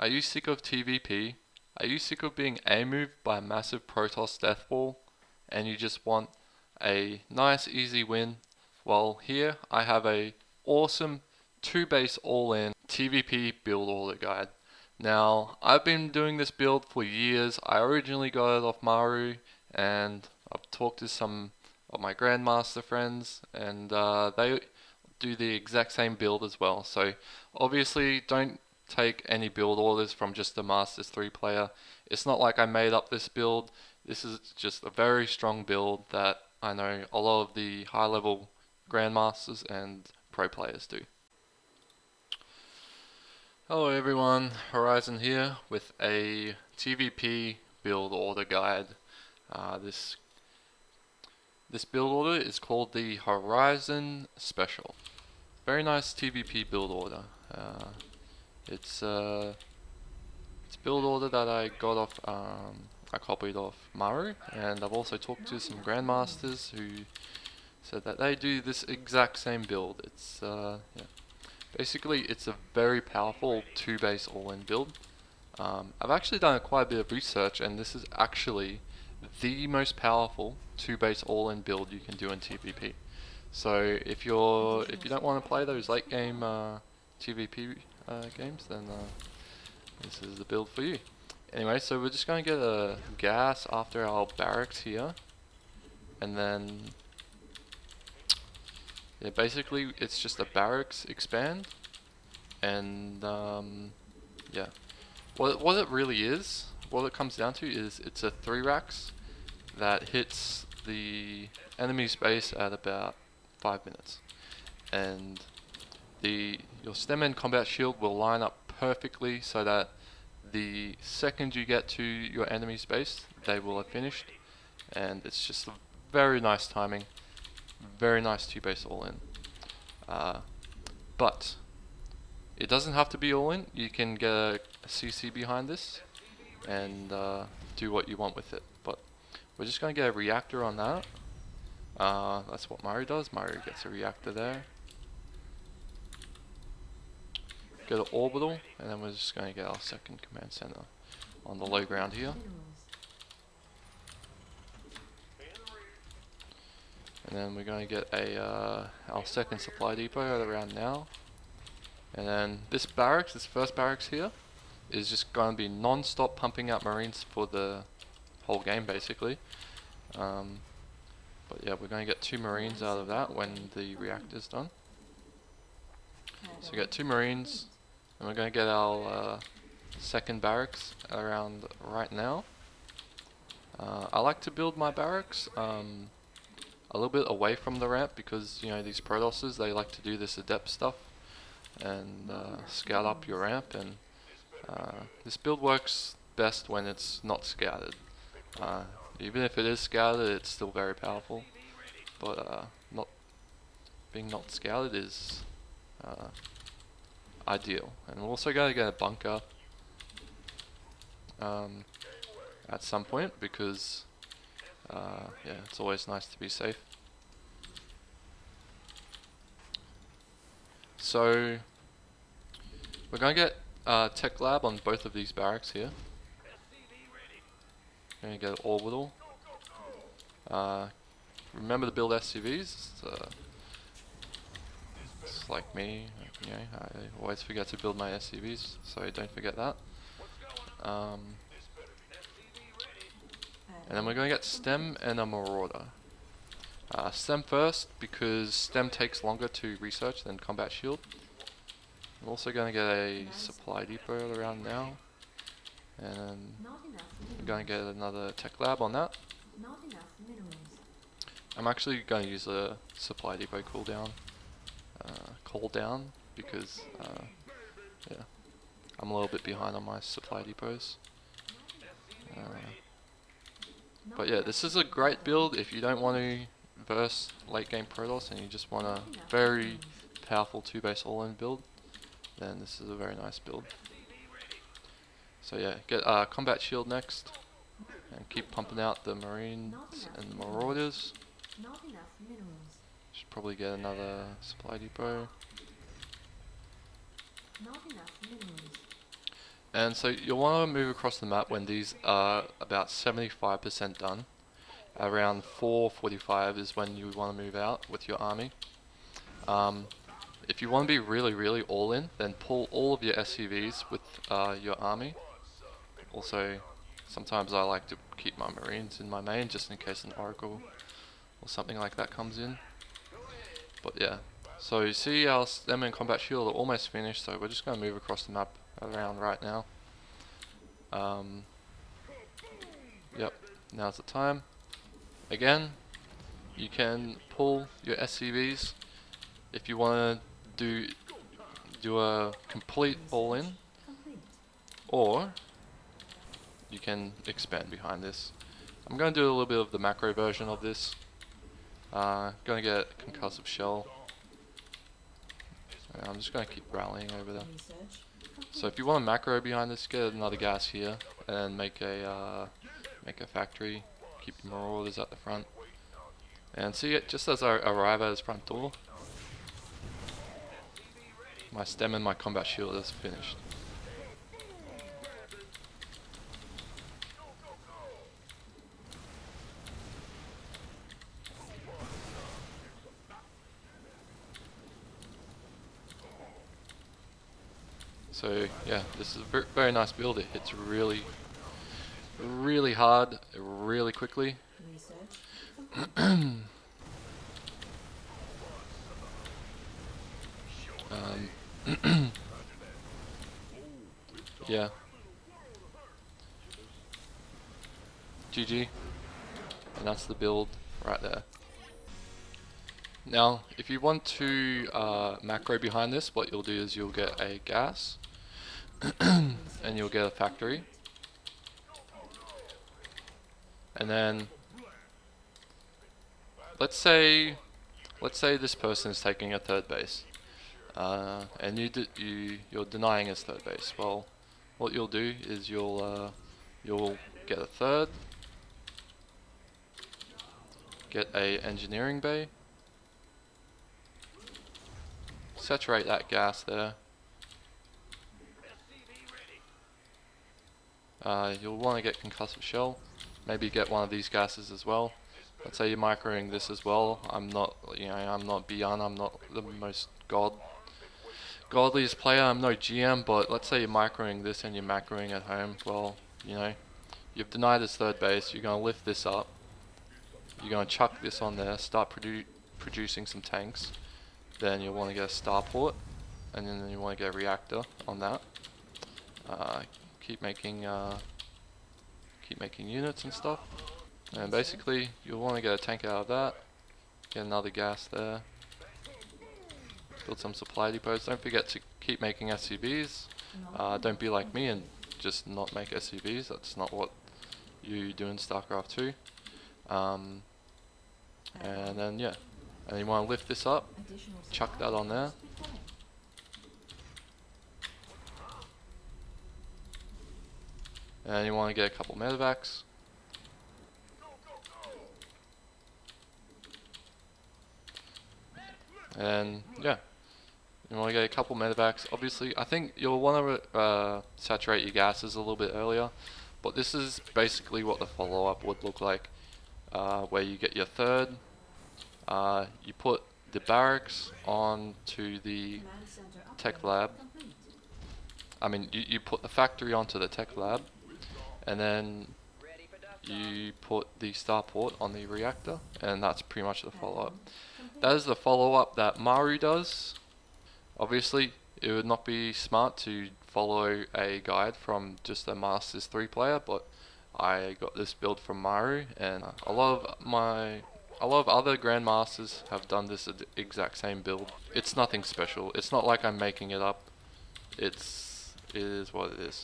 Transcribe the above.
Are you sick of TvP? Are you sick of being A-moved by a massive Protoss death ball and you just want a nice easy win? Well, here I have a awesome 2-base all-in TvP build order guide. Now, I've been doing this build for years. I originally got it off Maru, and I've talked to some of my Grandmaster friends, and they do the exact same build as well. So obviously don't take any build orders from just the Masters 3 player. It's not like I made up this build. This is just a very strong build that I know a lot of the high level Grandmasters and pro players do. Hello everyone, Horizon here with a TvP build order guide. This build order is called the Horizon Special. Very nice TvP build order. It's a build order that I got off, I copied off Maru, and I've also talked to some Grandmasters who said that they do this exact same build. It's basically it's a very powerful 2-base all-in build. I've actually done quite a bit of research, and this is actually the most powerful 2-base all-in build you can do in TvP. So if you don't want to play those late game TvP games, then this is the build for you. Anyway, so we're just going to get a gas after our barracks here, and then yeah, basically it's just a barracks expand, and yeah, what it really is, what it comes down to is it's a 3 racks that hits the enemy space at about 5 minutes, and your stem and combat shield will line up perfectly so that the second you get to your enemy space, they will have finished, and it's just a very nice timing, very nice 2-base all-in. But it doesn't have to be all-in. You can get a CC behind this and do what you want with it. But we're just going to get a reactor on that. That's what Mario does. Mario gets a reactor there. Get an orbital, and then we're just going to get our second command center on the low ground here. And then we're going to get our second supply depot at around now. And then this barracks, this first barracks here, is just going to be non-stop pumping out marines for the whole game basically. But yeah, we're going to get 2 marines out of that when the reactor's done. So we get 2 marines, and we're going to get our second barracks around right now. I like to build my barracks a little bit away from the ramp, because you know these Protosses, they like to do this adept stuff and scout up your ramp, and this build works best when it's not scouted. Even if it is scouted, it's still very powerful, but being not scouted is ideal. And we're also going to get a bunker at some point, because yeah, it's always nice to be safe. So we're going to get tech lab on both of these barracks here. Going to get an orbital. Remember to build SCVs. It's like me, you know, I always forget to build my SCVs, so don't forget that. And then we're going to get stem and a marauder. Stem first, because stem takes longer to research than combat shield. I'm also going to get a supply depot around now, and we're going to get another tech lab on that. I'm actually going to use a supply depot cooldown, because yeah, I'm a little bit behind on my supply depots. But yeah, this is a great build if you don't want to verse late game Protoss and you just want a very powerful 2-base all-in build. Then this is a very nice build. So yeah, get combat shield next, and keep pumping out the marines and the marauders. Should probably get another supply depot. And so you'll want to move across the map when these are about 75% done. Around 4:45 is when you want to move out with your army. If you want to be really all in, then pull all of your SCVs with your army. Also, sometimes I like to keep my marines in my main just in case an oracle or something like that comes in. But yeah, so you see our stem and combat shield are almost finished, so we're just going to move across the map around right now. Yep, now's the time. Again, you can pull your SCVs if you want to do a complete all-in, or you can expand behind this. I'm going to do a little bit of the macro version of this. Going to get concussive shell. I'm just going to keep rallying over there. So if you want a macro behind this, get another gas here and make a factory. Keep your marauders at the front. And see it just as I arrive at his front door, my stem and my combat shield is finished. So yeah, this is a very nice build. It hits really hard, really quickly. Yeah. GG. And that's the build right there. Now, if you want to macro behind this, what you'll do is you'll get a gas and you'll get a factory. And then let's say this person is taking a third base, and you're denying his third base. Well, what you'll do is you'll get a third, get a engineering bay, saturate that gas there. You'll want to get concussive shell, maybe get one of these gases as well. Let's say you're microing this as well. I'm not beyond. I'm not the most godliest player. I'm no GM, but let's say you're microing this and you're macroing at home. Well, you've denied his third base. You're gonna lift this up. You're gonna chuck this on there. Start producing some tanks. Then you'll want to get a starport, and then you want to get a reactor on that. Keep making units and stuff. And basically, you'll want to get a tank out of that, get another gas there, build some supply depots. Don't forget to keep making SCVs. Don't be like me and just not make SCVs. That's not what you do in StarCraft 2. And then yeah, and you want to lift this up, chuck that on there. And you want to get a couple medevacs. And yeah, you want to get a couple medevacs. Obviously, I think you'll want to saturate your gases a little bit earlier, but this is basically what the follow-up would look like, where you get your third, you put the barracks onto the tech lab. I mean, you put the factory onto the tech lab, and then you put the starport on the reactor, and that's pretty much the follow-up. That is the follow-up that Maru does. Obviously, it would not be smart to follow a guide from just a Masters 3 player, but I got this build from Maru, and a lot of other Grandmasters have done this exact same build. It's nothing special. It's not like I'm making it up. It is what it is.